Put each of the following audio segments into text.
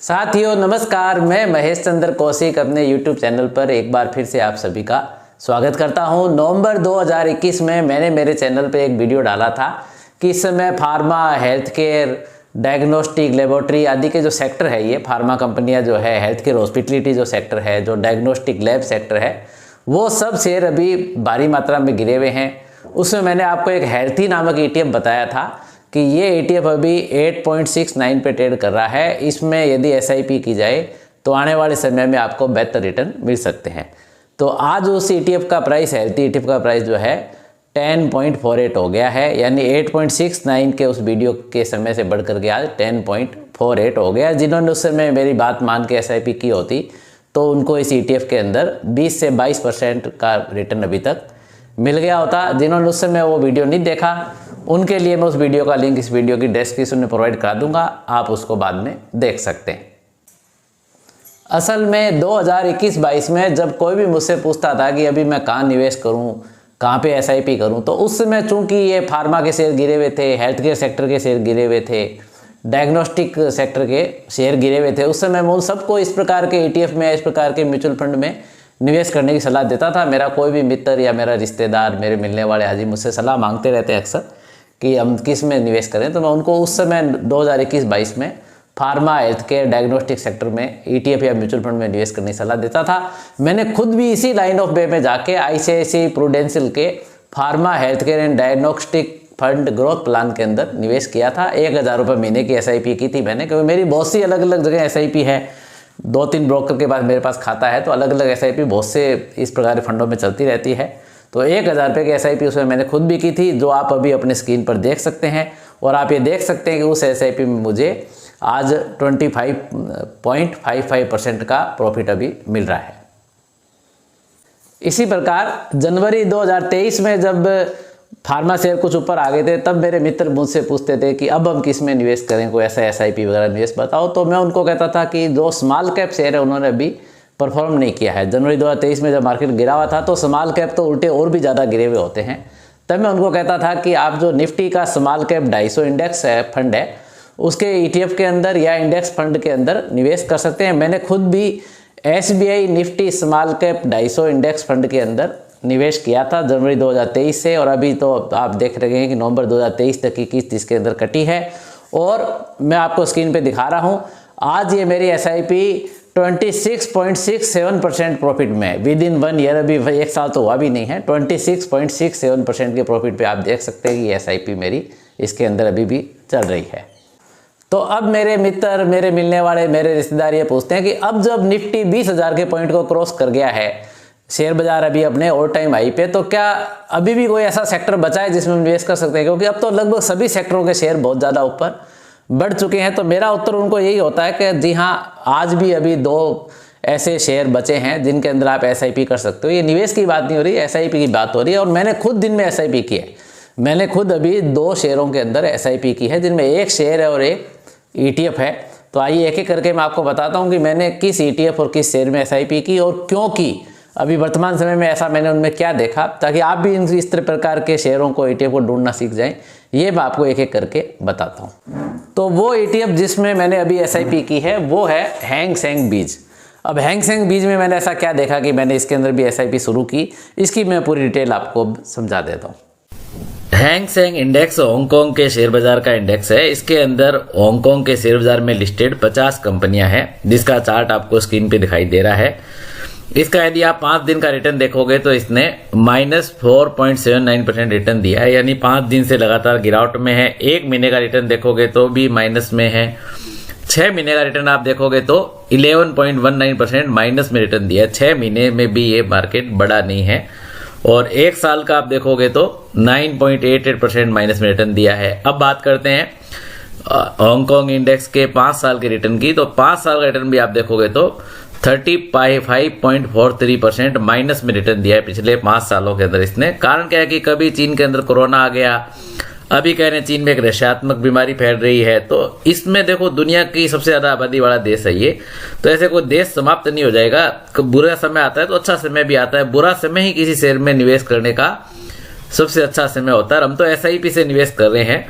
साथियों नमस्कार, मैं महेश चंद्र कौशिक अपने YouTube चैनल पर एक बार फिर से आप सभी का स्वागत करता हूं। नवंबर 2021 में मैंने मेरे चैनल पर एक वीडियो डाला था कि इस समय pharma, health care, diagnostic, laboratory आदि के जो सेक्टर है, ये फार्मा कंपनियां जो है, हेल्थ केयर हॉस्पिटलिटी जो सेक्टर है, जो डायग्नोस्टिक लैब सेक्टर है, वो सब शेयर अभी भारी मात्रा में गिरे हुए हैं। उसमें मैंने आपको एक हेल्थी नामक ETF बताया था कि ये ETF अभी 8.69 पे ट्रेड कर रहा है। इसमें यदि SIP की जाए तो आने वाले समय में आपको बेहतर रिटर्न मिल सकते हैं। तो आज उस ETF का प्राइस, हेल्थी ETF का प्राइस जो है 10.48 हो गया है, यानी 8.69 के उस वीडियो के समय से बढ़ करके आज 10.48 हो गया। जिन्होंने उस समय मेरी बात मान के SIP की होती तो उनको इस ETF के अंदर 20 से 22% का रिटर्न अभी तक मिल गया होता। जिन्होंने उस समय वो वीडियो नहीं देखा, उनके लिए मैं उस वीडियो का लिंक इस वीडियो की डिस्क्रिप्शन में प्रोवाइड करा दूंगा, आप उसको बाद में देख सकते हैं। असल में 2021-22 में जब कोई भी मुझसे पूछता था कि अभी मैं कहाँ निवेश करूं, कहाँ पे SIP करूं, तो उस समय चूंकि ये फार्मा के शेयर गिरे हुए थे, हेल्थ केयर सेक्टर के शेयर गिरे हुए थे, डायग्नोस्टिक सेक्टर के शेयर गिरे हुए थे, उस समय मैं उन सबको इस प्रकार के ETF में, इस प्रकार के म्यूचुअल फंड में निवेश करने की सलाह देता था। मेरा कोई भी मित्र या मेरा रिश्तेदार, मेरे मिलने वाले आदि मुझसे सलाह मांगते रहते हैं अक्सर कि हम किस में निवेश करें, तो मैं उनको उस समय 2021-22 में pharma, health care, diagnostic sector में ETF या म्यूचुअल फंड में निवेश करने की सलाह देता था। मैंने खुद भी इसी लाइन ऑफ वे में जाके ICICI प्रूडेंशियल के pharma, health care and diagnostic fund growth plan के अंदर निवेश किया था। 1000 रुपये महीने की SIP की थी मैंने, क्योंकि मेरी बहुत सी अलग अलग जगह SIP है, 2-3 ब्रोकर के पास मेरे पास खाता है, तो अलग अलग SIP बहुत से इस प्रकार के फंडों में चलती रहती है। तो 1000 रुपये की SIP उसमें मैंने खुद भी की थी, जो आप अभी अपने स्क्रीन पर देख सकते हैं। और आप ये देख सकते हैं कि उस SIP में मुझे आज 25.55% का प्रॉफिट अभी मिल रहा है। इसी प्रकार जनवरी 2023 में जब फार्मा शेयर कुछ ऊपर आ गए थे, तब मेरे मित्र मुझसे पूछते थे कि अब हम किस में निवेश करें, कोई ऐसा SIP वगैरह निवेश बताओ। तो मैं उनको कहता था कि जो स्मॉल कैप शेयर है उन्होंने अभी परफॉर्म नहीं किया है। जनवरी 2023 में जब मार्केट गिरा हुआ था तो स्मॉल कैप तो उल्टे और भी ज़्यादा गिरे हुए होते हैं। तब मैं उनको कहता था कि आप जो निफ्टी का स्मॉल कैप 250 इंडेक्स फंड है, उसके ETF के अंदर या इंडेक्स फंड के अंदर निवेश कर सकते हैं। मैंने खुद भी SBI Nifty small cap 250 index fund के अंदर निवेश किया था जनवरी 2023 से, और अभी तो आप देख रहे हैं कि नवंबर 2023 तक की किस्त इसके अंदर कटी है। और मैं आपको स्क्रीन पे दिखा रहा हूँ, आज ये मेरी SIP 26.67% प्रॉफिट में विद इन 1 ईयर, अभी 1 साल तो हुआ भी नहीं है, 26.67% के प्रॉफिट पे आप देख सकते हैं कि SIP मेरी इसके अंदर अभी भी चल रही है। तो अब मेरे मित्र, मेरे मिलने वाले, मेरे रिश्तेदार ये पूछते हैं कि अब जब निफ्टी 20,000 के पॉइंट को क्रॉस कर गया है, शेयर बाजार अभी अपने ऑल टाइम हाई पे, तो क्या अभी भी कोई ऐसा सेक्टर बचा है जिसमें निवेश कर सकते हैं? क्योंकि अब तो लगभग सभी सेक्टरों के शेयर बहुत ज़्यादा ऊपर बढ़ चुके हैं। तो मेरा उत्तर उनको यही होता है कि जी हाँ, आज भी अभी 2 ऐसे शेयर बचे हैं जिनके अंदर आप SIP कर सकते हो। ये निवेश की बात नहीं हो रही, SIP की बात हो रही है। और मैंने खुद दिन में SIP की है। मैंने खुद अभी 2 शेयरों के अंदर SIP की है, जिनमें एक शेयर है और एक ETF है। तो आइए एक एक करके मैं आपको बताता हूँ कि मैंने किस ETF और किस शेयर में SIP की और क्यों की। अभी वर्तमान समय में ऐसा मैंने उनमें क्या देखा, ताकि आप भी इस प्रकार के शेयरों को, ETF को ढूंढना सीख जाएं। ये मैं आपको एक एक करके बताता हूँ। तो वो ETF जिसमें मैंने अभी SIP की है वो है हैंग सेंग बीज। अब हैंग सेंग बीज में मैंने ऐसा क्या देखा कि मैंने इसके अंदर भी SIP शुरू की, इसकी मैं पूरी डिटेल आपको समझा देता हूँ। हैंग सेंग इंडेक्स हांगकांग के शेयर बाजार का इंडेक्स है। इसके अंदर हांगकांग के शेयर बाजार में लिस्टेड 50 कंपनियां हैं, जिसका चार्ट आपको स्क्रीन पे दिखाई दे रहा है। इसका यदि आप 5 दिन का रिटर्न देखोगे तो इसने -4.79% रिटर्न दिया है, यानी 5 दिन से लगातार गिरावट में है। 1 महीने का रिटर्न देखोगे तो भी माइनस में है। 6 महीने का रिटर्न आप देखोगे तो 11.19% माइनस में रिटर्न दिया है। 6 महीने में भी ये मार्केट बड़ा नहीं है। और 1 साल का आप देखोगे तो 9.88% माइनस में रिटर्न दिया है। अब बात करते हैं हांगकांग इंडेक्स के 5 साल के रिटर्न की। तो 5 साल का रिटर्न भी आप देखोगे तो 35.43% माइनस में रिटर्न दिया है पिछले 5 सालों के अंदर इसने। कारण क्या है कि कभी चीन के अंदर कोरोना आ गया, अभी कह रहे हैं चीन में एक रक्षात्मक बीमारी फैल रही है। तो इसमें देखो, दुनिया की सबसे ज्यादा आबादी वाला देश है ये, तो ऐसे कोई देश समाप्त नहीं हो जाएगा। बुरा समय आता है तो अच्छा समय भी आता है। बुरा समय ही किसी शेयर में निवेश करने का सबसे अच्छा समय होता है। हम तो SIP से निवेश कर रहे हैं।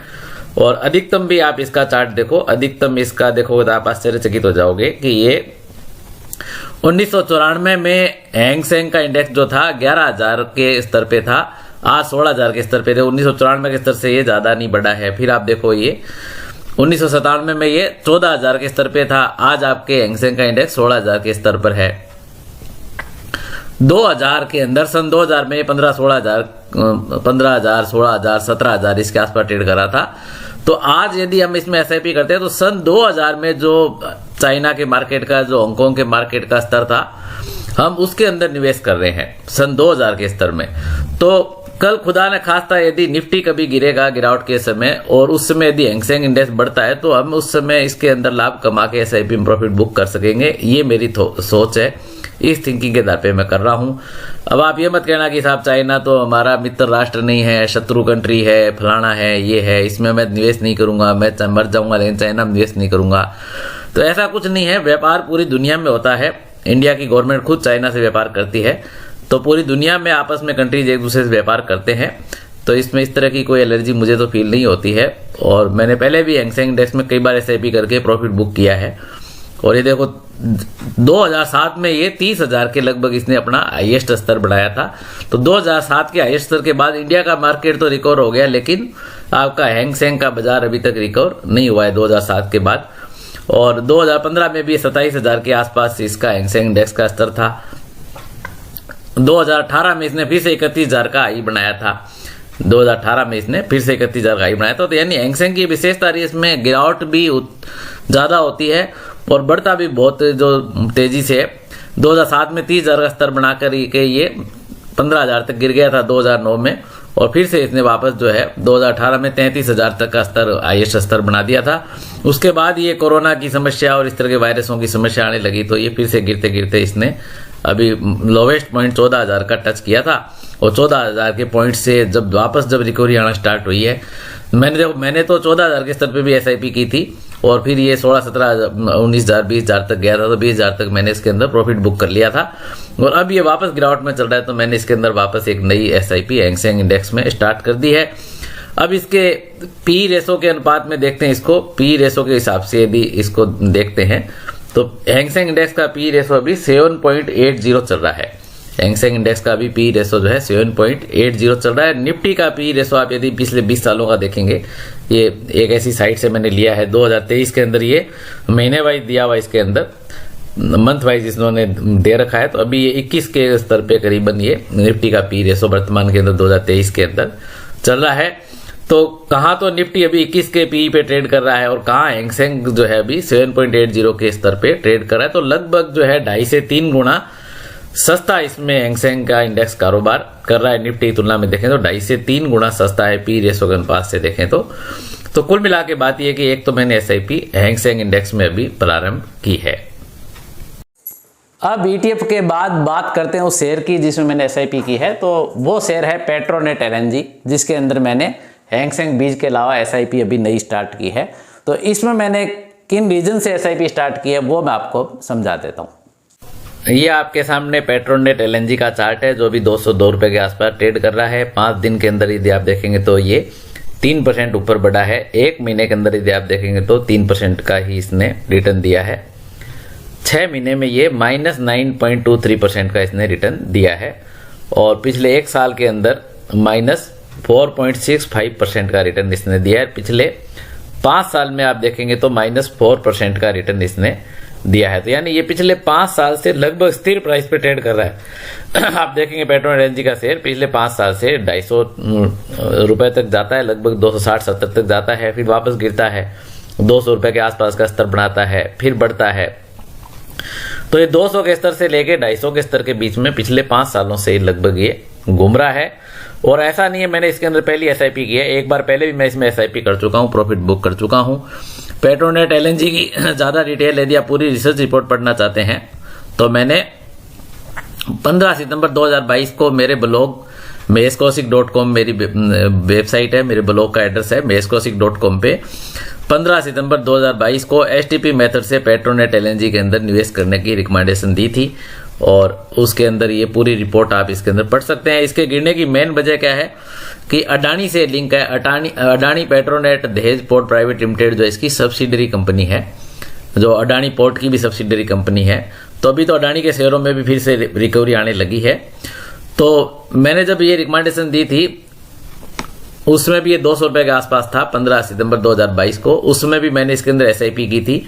और अधिकतम भी आप इसका चार्ट देखो, अधिकतम इसका देखोगे तो आप आश्चर्यचकित हो जाओगे कि ये 1994 में हैंग सेंग का इंडेक्स जो था 11,000 के स्तर पे था, आज 16,000 के स्तर पे थे। 1994 के स्तर से ये ज्यादा नहीं बढ़ा है। फिर आप देखो ये 1997 में ये 14,000 के स्तर पे था, आज आपके हैंग सेंग का इंडेक्स 16,000 के स्तर पर है। 2000 के अंदर सन 2000 में 15,000, 16,000, 17,000 इसके आसपास ट्रेड करा था। तो आज यदि हम इसमें एसआईपी करते हैं तो सन 2000 में जो चाइना के मार्केट का, जो हांगकांग के मार्केट का स्तर था, हम उसके अंदर निवेश कर रहे हैं सन 2000 के स्तर में। तो कल खुदा न खास्ता यदि निफ्टी कभी गिरेगा गिरावट के समय, और उस समय यदि हैंग सेंग इंडेक्स बढ़ता है, तो हम उस समय इसके अंदर लाभ कमा के एसआईपी में प्रॉफिट बुक कर सकेंगे। ये मेरी सोच है, इस थिंकिंग के आधार पे मैं कर रहा हूं। अब आप ये मत कहना कि साहब चाइना तो हमारा मित्र राष्ट्र नहीं है, शत्रु कंट्री है, फलाना है, ये है, इसमें मैं निवेश नहीं करूंगा, मैं मर जाऊंगा लेकिन चाइना में निवेश नहीं करूंगा। तो ऐसा कुछ नहीं है। व्यापार पूरी दुनिया में होता है। इंडिया की गवर्नमेंट खुद चाइना से व्यापार करती है, तो पूरी दुनिया में आपस में कंट्रीज एक दूसरे से व्यापार करते हैं। तो इसमें इस तरह की कोई एलर्जी मुझे तो फील नहीं होती है। और मैंने पहले भी हैंग सेंग इंडेक्स में कई बार एसआईपी करके प्रॉफिट बुक किया है। और ये देखो 2007 में ये 30,000 के लगभग इसने अपना हाईएस्ट स्तर बढ़ाया था। तो 2007 के हाईएस्ट स्तर के बाद इंडिया का मार्केट तो रिकवर हो गया, लेकिन आपका हैंग सेंग का बाजार अभी तक रिकवर नहीं हुआ है 2007 के बाद। और 2015 में भी 27,000 के आसपास इसका हैंग सेंग इंडेक्स का स्तर था। 2018 में इसने फिर से 31,000 का हाई बनाया था। 2018 में इसने फिर से 31,000 का हाई बनाया था। तो यानी हैंग सेंग की विशेषता इसमें गिरावट भी ज्यादा होती है और बढ़ता भी बहुत जो तेजी से है। 2007 में 30,000 का स्तर बनाकर के ये 15,000 तक गिर गया था 2009 में, और फिर से इसने वापस जो है 2018 में 33,000 तक का स्तर, हाईएस्ट स्तर बना दिया था। उसके बाद ये कोरोना की समस्या और इस तरह के वायरसों की समस्या आने लगी, तो ये फिर से गिरते गिरते इसने अभी लोवेस्ट पॉइंट 14,000 का टच किया था। और 14,000 के पॉइंट से जब रिकवरी आना स्टार्ट हुई है, मैंने तो 14,000 के स्तर पे भी एसआईपी की थी, और फिर ये 16, 17, 19,000, 20,000 तक गया था। तो 20,000 तक मैंने इसके अंदर प्रॉफिट बुक कर लिया था। और अब ये वापस गिरावट में चल रहा है, तो मैंने इसके अंदर वापस एक नई एसआईपी हैंग सेंग इंडेक्स में स्टार्ट कर दी है। अब इसके पी रेशो के अनुपात में देखते हैं इसको। पी रेशो के हिसाब से यदि इसको देखते हैं तो हैंग सेंग इंडेक्स का पी रेशो अभी 7.80 चल रहा है। हैंग सेंग इंडेक्स का भी पी रेशो जो है 7.80 चल रहा है। निफ्टी का पी रेशो आप यदि पिछले 20 सालों का देखेंगे, ये एक ऐसी साइट से मैंने लिया है 2023 के अंदर, ये महीने वाइज दिया हुआ, इसके अंदर मंथ वाइज इन्होंने दे रखा है। तो अभी ये 21 के स्तर पे करीबन ये निफ्टी का पी रेशो वर्तमान के अंदर 2023 के अंदर चल रहा है। तो कहाँ तो निफ्टी अभी 21 के पी पे ट्रेड कर रहा है, और कहाँ हैंग सेंग जो है अभी 7.80 के स्तर पे ट्रेड कर रहा है। तो लगभग जो है 2.5 से 3 गुना सस्ता इसमें हैंग सेंग का इंडेक्स कारोबार कर रहा है। निफ्टी की तुलना में देखें तो 2.5 से 3 गुना सस्ता है पी रेशो के अनुपात से देखें तो कुल मिला के बात यह कि एक तो मैंने एसआईपी हैंग सेंग इंडेक्स में अभी प्रारंभ की है। अब ईटीएफ के बाद बात करते हैं उस शेयर की जिसमें मैंने एसआईपी की है। तो वो शेयर है पेट्रोनेट एलएनजी, जिसके अंदर मैंने हैंग सेंग बीज के अलावा एसआईपी अभी नई स्टार्ट की है। तो इसमें मैंने किन रीजन से एसआईपी स्टार्ट की है वो मैं आपको समझा देता हूँ। ये आपके सामने पेट्रोनेट एलएनजी का चार्ट है, जो भी 202 रुपए के आसपास ट्रेड कर रहा है। 5 दिन के अंदर यदि आप देखेंगे तो ये 3% ऊपर बढ़ा है। 1 महीने के अंदर यदि आप देखेंगे तो 3% का ही इसने रिटर्न दिया है। 6 महीने में ये -9.23% का इसने रिटर्न दिया है, और पिछले 1 साल के अंदर -4.65% का रिटर्न इसने दिया है। पिछले 5 साल में आप देखेंगे तो -4% का रिटर्न इसने दिया है। तो यानी ये पिछले 5 साल से लगभग स्थिर प्राइस पे ट्रेड कर रहा है। आप देखेंगे पेट्रोनेट एलएनजी का शेयर पिछले 5 साल से 250 रुपए तक जाता है, लगभग 260-70 तक जाता है, फिर वापस गिरता है, 200 रुपए के आसपास का स्तर बनाता है, फिर बढ़ता है। तो ये 200 के स्तर से लेके 250 के स्तर के बीच में पिछले 5 सालों से लगभग ये घूम रहा है। और ऐसा नहीं है मैंने इसके अंदर पहली एसआईपी की है, एक बार पहले भी मैं इसमें एसआईपी कर चुका हूं, प्रॉफिट बुक कर चुका हूं। पेट्रोनेट एलएनजी की ज्यादा डिटेल यदि आप पूरी रिसर्च रिपोर्ट पढ़ना चाहते हैं तो मैंने 15 सितंबर 2022 को मेरे ब्लॉग meskosik.com मेरी वेबसाइट है, मेरे ब्लॉग का एड्रेस है meskosik.com पे 15 सितंबर 2022 को एसटीपी मेथड से पेट्रोनेट एलएनजी के अंदर निवेश करने की रिकमेंडेशन दी थी, और उसके अंदर ये पूरी रिपोर्ट आप इसके अंदर पढ़ सकते हैं। इसके गिरने की मेन वजह क्या है कि अडानी से लिंक है। अडानी पेट्रोनेट दहेज पोर्ट प्राइवेट लिमिटेड जो इसकी सब्सिडरी कंपनी है, जो अडानी पोर्ट की भी सब्सिडरी कंपनी है। तो अभी तो अडानी के शेयरों में भी फिर से रिकवरी आने लगी है। तो मैंने जब ये रिकमेंडेशन दी थी उसमें भी ये 200 रुपए के आसपास था, 15 सितंबर 2022 को। उसमें भी मैंने इसके अंदर एसआईपी की थी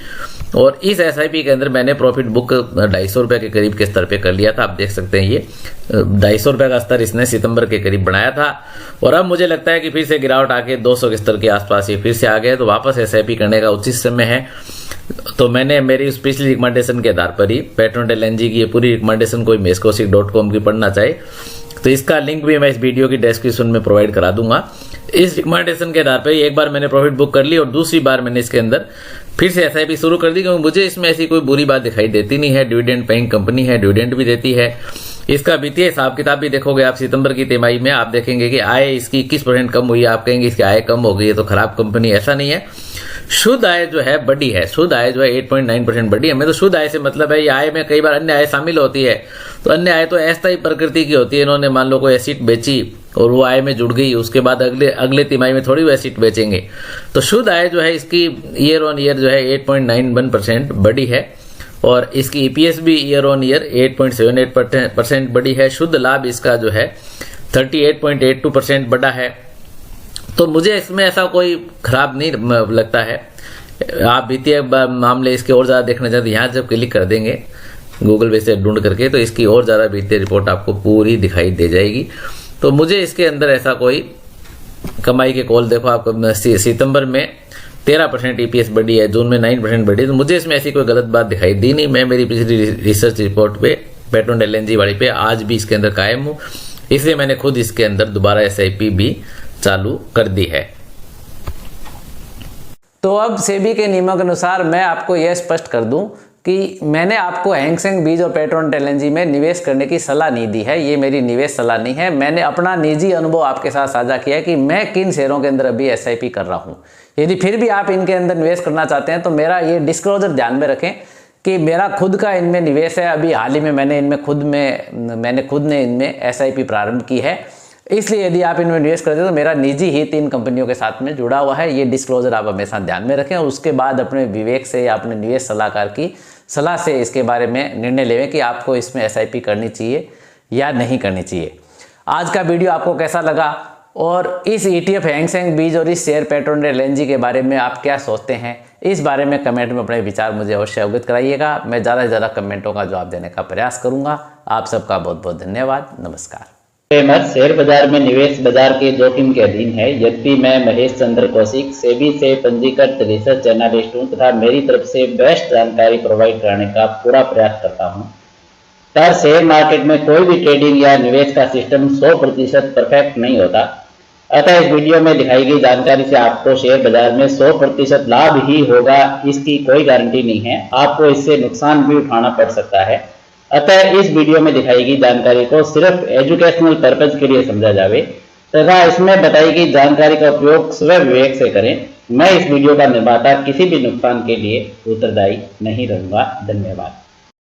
और इस एसआईपी के अंदर मैंने प्रॉफिट बुक 250 रुपए के करीब के स्तर पे कर लिया था। आप देख सकते हैं ये 250 रुपए का स्तर इसने सितंबर के करीब बनाया था और अब मुझे लगता है कि फिर से गिरावट आके 200 के स्तर के आसपास ये फिर से आ गए, तो वापस एसआईपी करने का उचित समय है। तो मैंने मेरी उस पिछली रिकमेंडेशन के आधार पर ही पेट्रोनेट एलएनजी की ये पूरी रिकमेंडेशन कोई मेस्कोसिक.com की पढ़ना चाहे तो इसका लिंक भी मैं इस वीडियो की डिस्क्रिप्शन में प्रोवाइड करा दूंगा। इस रिकमेंडेशन के आधार पर एक बार मैंने प्रॉफिट बुक कर ली और दूसरी बार मैंने इसके अंदर फिर से एसआईपी शुरू कर दी, क्योंकि मुझे इसमें ऐसी कोई बुरी बात दिखाई देती नहीं है। डिविडेंड पेइंग कंपनी है, डिविडेंड भी देती है। इसका वित्तीय हिसाब किताब भी देखोगे आप सितंबर की तिमाही में, आप देखेंगे कि आय इसकी 21% कम हुई है। आप कहेंगे इसकी आय कम हो गई है तो खराब कंपनी, ऐसा नहीं है। शुद्ध आय जो है बढ़ी है, शुद्ध आय जो है 8.9% बढ़ी है। मैं तो शुद्ध आय से मतलब है, ये आय में कई बार अन्य आय शामिल होती है, तो अन्य आय तो अस्थायी प्रकृति की होती है। इन्होंने मान लो कोई एसिड बेची और वो आय में जुड़ गई, उसके बाद अगले तिमाही में थोड़ी वो एसिड बेचेंगे। तो शुद्ध आय जो है इसकी ईयर ऑन ईयर जो है 8.91% बढ़ी है और इसकी ईपीएस भी ईयर ऑन ईयर 8.78% बढ़ी है। शुद्ध लाभ इसका जो है 38.82% बढ़ा है। तो मुझे इसमें ऐसा कोई खराब नहीं लगता है। आप वित्तीय मामले इसके और ज्यादा देखना चाहते हैं, यहाँ जब क्लिक कर देंगे गूगल पे से ढूंढ करके तो इसकी और ज्यादा वित्तीय रिपोर्ट आपको पूरी दिखाई दे जाएगी। तो मुझे इसके अंदर ऐसा कोई कमाई के कॉल देखो, आपको सितंबर में 13% ईपीएस बढ़ी है, जून में 9% बढ़ी, तो मुझे इसमें ऐसी कोई गलत बात दिखाई दी नहीं। मैं मेरी पिछली रिसर्च रिपोर्ट पे पेट्रोनेट एलएनजी वाली पे आज भी इसके अंदर कायम हूँ, इसलिए मैंने खुद इसके अंदर दोबारा एसआईपी भी चालू कर दी है। तो अब सेबी के नियमों के अनुसार मैं आपको यह स्पष्ट कर दूं कि मैंने आपको हैंग सेंग बीज और पेट्रोनेट एलएनजी में निवेश करने की सलाह नहीं दी है। ये मेरी निवेश सलाह नहीं है। मैंने अपना निजी अनुभव आपके साथ साझा किया है कि मैं किन शेयरों के अंदर अभी एसआईपी कर रहा हूं। यदि फिर भी आप इनके अंदर निवेश करना चाहते हैं तो मेरा ये डिस्क्लोजर ध्यान में रखें कि मेरा खुद का इनमें निवेश है। अभी हाल ही में मैंने खुद ने इनमें एसआईपी प्रारंभ की है, इसलिए यदि आप इनमें निवेश करते हैं तो मेरा निजी हित इन कंपनियों के साथ में जुड़ा हुआ है। ये डिस्क्लोजर आप हमेशा ध्यान में रखें और उसके बाद अपने विवेक से या अपने निवेश सलाहकार की सलाह से इसके बारे में निर्णय लें कि आपको इसमें एसआईपी करनी चाहिए या नहीं करनी चाहिए। आज का वीडियो आपको कैसा लगा और इस ETF हैंग सेंग बीज और इस शेयर पेट्रोनेट एलएनजी के बारे में आप क्या सोचते हैं, इस बारे में कमेंट में अपने विचार मुझे अवश्य अवगत कराइएगा। मैं ज़्यादा से ज़्यादा कमेंटों का जवाब देने का प्रयास करूंगा। आप सबका बहुत बहुत धन्यवाद। नमस्कार। शेयर बाजार में निवेश बाजार के जोखिम के अधीन है। यद्यपि मैं महेश चंद्र कौशिक सेबी से पंजीकृत रिसर्च एनालिस्ट हूँ तथा मेरी तरफ से बेस्ट जानकारी प्रोवाइड कराने का पूरा प्रयास करता हूँ। पर शेयर मार्केट में कोई भी ट्रेडिंग या निवेश का सिस्टम 100% परफेक्ट नहीं होता। अतः इस वीडियो में दिखाई गई जानकारी से आपको शेयर बाजार में 100% लाभ ही होगा इसकी कोई गारंटी नहीं है। आपको इससे नुकसान भी उठाना पड़ सकता है। अतः इस वीडियो में दिखाई गई जानकारी को सिर्फ एजुकेशनल पर्पज के लिए समझा जावे तथा इसमें बताई गई जानकारी का उपयोग स्वयं विवेक से करें। मैं इस वीडियो का निर्माता किसी भी नुकसान के लिए उत्तरदायी नहीं रहूंगा। धन्यवाद।